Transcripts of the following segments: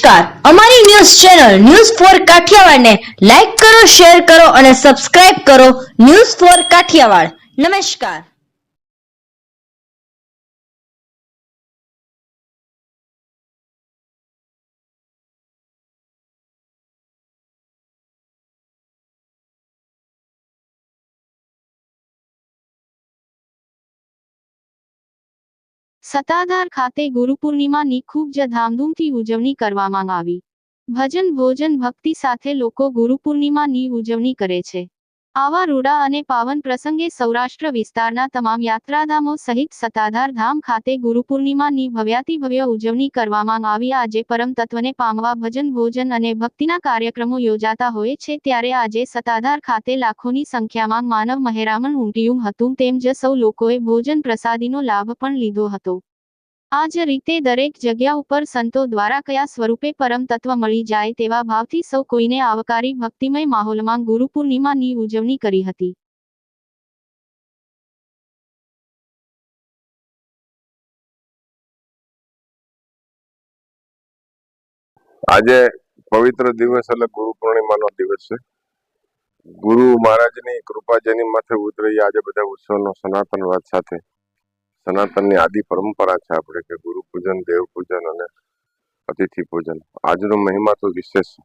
નમસ્કાર, અમારી news channel news for કાઠિયાવાડને લાઈક કરો, શેર કરો અને સબસ્ક્રાઇબ કરો. News for Kathiawad. નમસ્કાર. સત્તાધાર ખાતે ગુરુપૂર્ણિમાની ખૂબ જ ધામધૂમથી ઉજવણી કરવામાં આવી. ભજન, ભોજન, ભક્તિ સાથે લોકો ગુરુપૂર્ણિમાની ઉજવણી કરે છે. આવા રૂડા અને પાવન પ્રસંગે સૌરાષ્ટ્ર વિસ્તારના તમામ યાત્રાધામો સહિત સત્તાધાર ધામ ખાતે ગુરુપૂર્ણિમાની ભવ્યાતિભવ્ય ઉજવણી કરવામાં આવી. આજે પરમ તત્વને પામવા ભજન, ભોજન અને ભક્તિના કાર્યક્રમો યોજાતા હોય છે, ત્યારે આજે સત્તાધાર ખાતે લાખોની સંખ્યામાં માનવ મહેરામણ ઉમટ્યું હતું. તેમ જ સૌ લોકોએ ભોજન પ્રસાદીનો લાભ પણ લીધો હતો. આ જ રીતે દરેક જગ્યા ઉપર સંતો દ્વારા કયા સ્વરૂપે પરમ તત્વ મળી જાય તેવા ભાવથી સૌ કોઈને આવકારી ભક્તિમય માહોલમાં ગુરુપૂર્ણિમાની ઉજવણી કરી હતી. આજે પવિત્ર દિવસ એટલે ગુરુ પૂર્ણિમાનો દિવસ છે. ગુરુ મહારાજની કૃપા જેની માથે ઉતરી આજે બધા ઉત્સવનો સનાતનવાદ સાથે સનાતનની આદિ પરંપરા છે આપણે કે ગુરુ પૂજન, દેવ પૂજન અને અતિથિ પૂજન. આજનો મહિમા તો વિશેષ છે.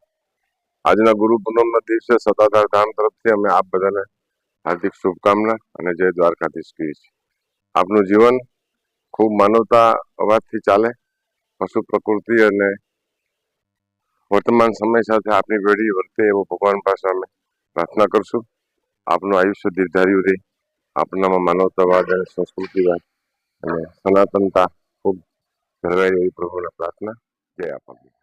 આજના ગુરુ પૂનમના દિવસે સત્તાધાર ધામ તરફથી અમે આપ બધાને હાર્દિક શુભકામના અને જય દ્વારકાધીશ કહીએ છીએ. આપનું જીવન ખૂબ માનવતા અવાજથી ચાલે, પશુ પ્રકૃતિ અને વર્તમાન સમય સાથે આપની પેઢી વર્તે એવો ભગવાન પાસે અમે પ્રાર્થના કરશું. આપનું આયુષ્ય દીર્ઘાયુ રહે, આપનામાં માનવતાવાદ અને સંસ્કૃતિવાદ અને સનાતનતા ખૂબ જળવાય એવી પ્રભુને પ્રાર્થના. જય આપા.